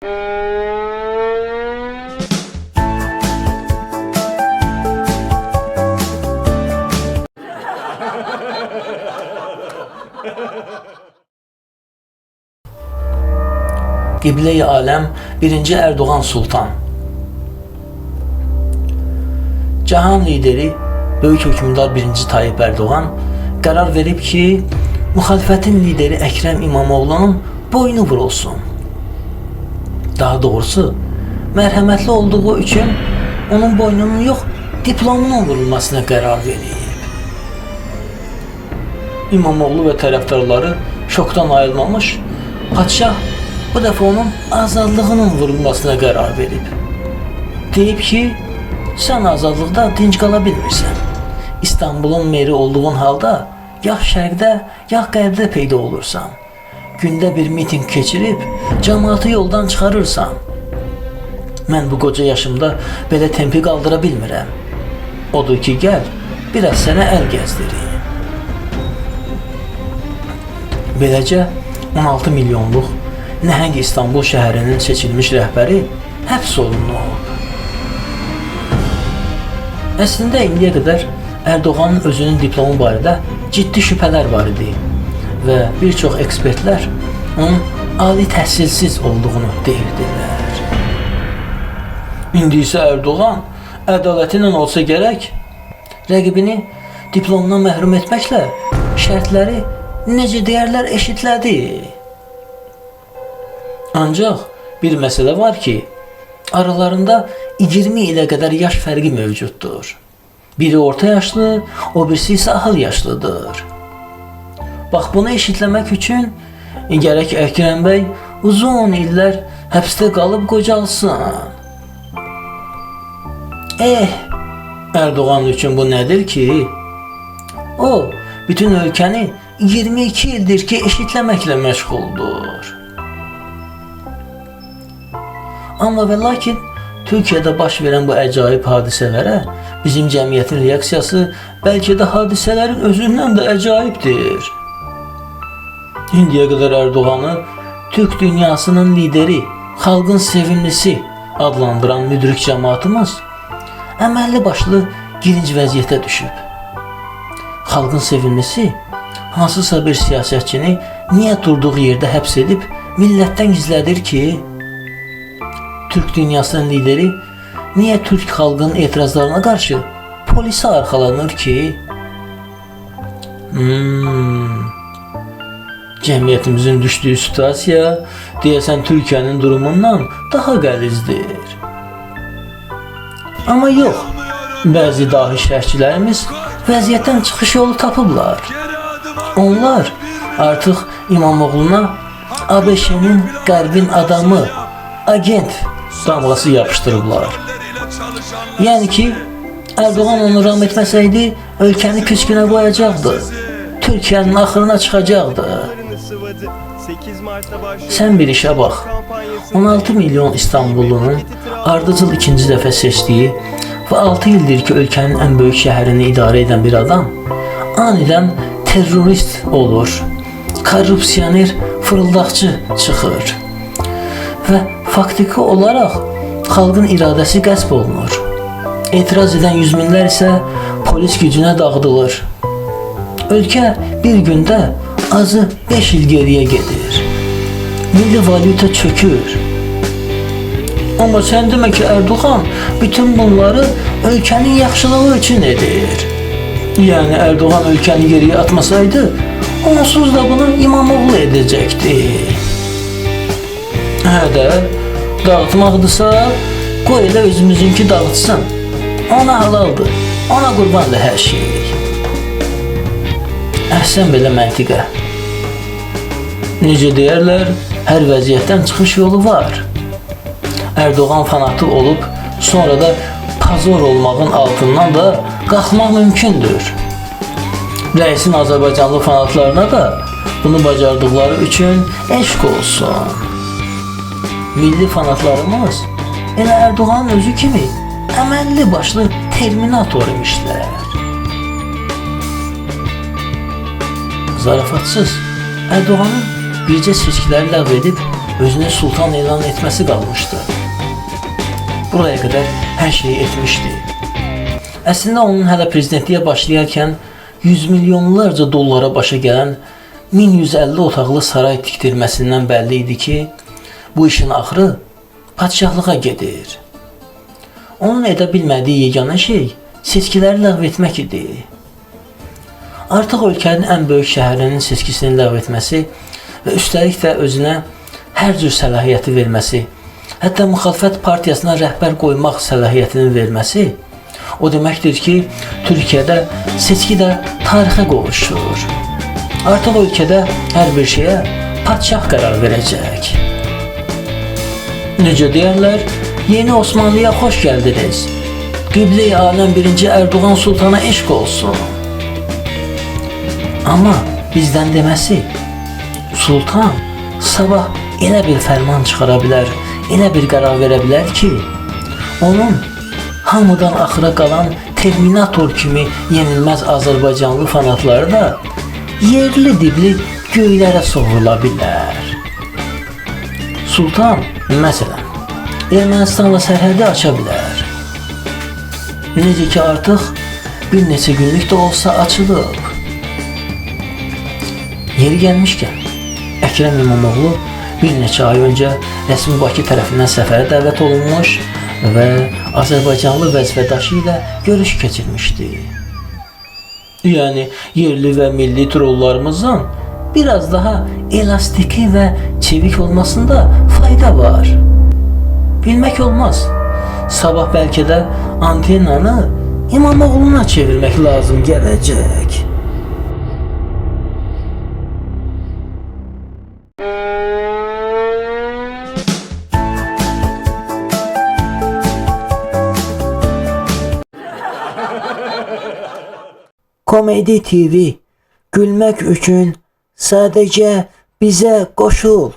Qiblə-i aləm 1. Erdoğan Sultan. Cahan lideri, böyük hökümdar 1. Tayyip Erdoğan qərar verib ki, müxalifətin lideri Əkrəm İmamoğlu'nun boynu vurulsun. Daha doğrusu, mərhəmətli olduğu üçün onun boynunun yox, diplomunun vurulmasına qərar verib. İmamoğlu və tərəfdarları şokdan ayılmamış, padşah bu dəfə onun azadlığının vurulmasına qərar verib. Deyib ki, sən azadlıqda dinc qala bilmirsən. İstanbul'un meri olduğun halda ya şərqdə, ya qərbdə peyda olursan. Gündə bir miting keçirib, cəmaatı yoldan çıxarırsan. Mən bu qoca yaşımda belə tempi qaldıra bilmirəm. Odur ki, gəl, biraz sənə əl gəzdirim. Beləcə, 16 milyonluq nəhəng İstanbul şəhərinin seçilmiş rəhbəri həbs olunub. Əslində indiyə qədər Erdoğan'ın özünün diplomu barədə ciddi şübhələr var idi və bir çox ekspertlər onun ali təhsilsiz olduğunu deyirdilər. İndi isə Erdoğan ədalətlə olsa gərək rəqibini diplomdan məhrum etməklə şərtləri necə deyərlər eşitlədi. Ancaq bir məsələ var ki, aralarında 20 ilə qədər yaş fərqi mövcuddur. Biri orta yaşlı, o birisi isə ahıl yaşlıdır. Bax, bunu eşitləmək üçün gərək Əkrəm bəy uzun illər həbsdə qalıb qocalsın. Erdoğan üçün bu nədir ki? O, bütün ölkəni 22 ildir ki, eşitləməklə məşğuldur. Amma və lakin Türkiyədə baş verən bu əcaib hadisələrə bizim cəmiyyətin reaksiyası bəlkə də hadisələrin özündən də əcaibdir. İndiyə qədər Erdoğan'ı Türk dünyasının lideri, xalqın sevimlisi adlandıran müdrik cəmaatımız əməlli başlı girinc vəziyyətə düşüb. Xalqın sevimlisi hansısa bir siyasətçini niyə durduğu yerdə həbs edib millətdən gizlədir ki, Türk dünyasının lideri niyə Türk xalqının etirazlarına qarşı polisə arxalanır ki? Cəmiyyətimizin düşdüyü situasiya deyəsən Türkiyənin durumundan daha qəlizdir. Amma yox, bəzi dahi şərhçilərimiz vəziyyətdən çıxış yolu tapıblar. Onlar artıq İmamoğlu'na ABŞ-nin qərbin adamı, agent damğası yapışdırıblar. Yəni ki, Erdoğan onu ram etməsəydi, ölkəni küskünə qoyacaqdı. Türkiyənin axırına çıxacaqdı. Sən bir işə bax. 16 milyon İstanbullunun ardıcıl ikinci dəfə seçdiyi və 6 ildir ki, ölkənin ən böyük şəhərini idarə edən bir adam anidən terrorist olur, korrupsioner, fırıldaqçı çıxır və faktiki olaraq xalqın iradəsi qəsb olunur. Etiraz edən yüz minlər isə polis gücünə dağıdılır. Ölkə bir gündə azı 5 il geriyə gedir. Milli valyuta çökür. Amma sən demə ki, Erdoğan bütün bunları ölkənin yaxşılığı üçün edir. Yəni Erdoğan ölkəni geriyə atmasaydı, onsuz da bunu İmamoğlu edəcəkdi. Hə, dağıtmaqdırsa, qoy elə özümüzünki dağıtsın. Ona halaldır, ona qurbandır hər şey. Əhsən belə məntiqə. Necə deyərlər, hər vəziyyətdən çıxış yolu var. Erdoğan fanatı olub, sonra da pazor olmağın altından da qalxmaq mümkündür. Rəisin Azərbaycanlı fanatlarına da bunu bacardıqları üçün eşq olsun. Milli fanatlarımız elə Erdoğan'ın özü kimi əməlli başlı terminator imişlər. Zarafatsız Erdoğan'ın bircə seçkiləri ləğv edib özünü sultan elan etmesi qalmışdı. Buraya qədər hər şeyi etmişdi. Əslində onun hələ prezidentliyə başlayarkən 100 milyonlarca dollara başa gələn 1150 otaqlı saray tikdirməsindən bəlli idi ki, bu işin axırı padişahlığa gedir. Onun edə bilmədiyi yeganə şey seçkiləri ləğv etmək idi. Artıq ölkənin ən böyük şəhərinin seçkisini ləğv etməsi və üstəlik də özünə hər cür səlahiyyəti verməsi, hətta müxalifət partiyasına rəhbər qoymaq səlahiyyətini verməsi o deməkdir ki, Türkiyədə seçki də tarixə qovuşur. Artıq ölkədə hər bir şeyə padişah qərar verəcək. Necə deyərlər, yeni Osmanlıya xoş gəldiniz. Qiblə-i aləm 1. Erdoğan Sultana eşq olsun. Amma bizdən deməsi, Sultan sabah elə bir fərman çıxara bilər, elə bir qərar verə bilər ki, onun hamıdan axıra qalan Terminator kimi yenilməz Azərbaycanlı fanatları da yerli dibli göylərə sovrula bilər. Sultan, məsələn, Ermənistanla sərhədi aça bilər. Necə ki artıq bir neçə günlük də olsa açılıb. Yeri gəlmişkən, Əkrəm İmamoğlu bir neçə ay öncə rəsmi Bakı tərəfindən səfərə dəvət olunmuş və Azərbaycanlı vəzifədaşı ilə görüş keçirmişdi. Yəni, yerli və milli trollarımızdan biraz daha elastiki və çevik olmasında fayda var. Bilmək olmaz. Sabah bəlkə də antennanı İmamoğlu'na çevirmək lazım gələcək. Komedi TV, gülmək üçün sadəcə bizə qoşul.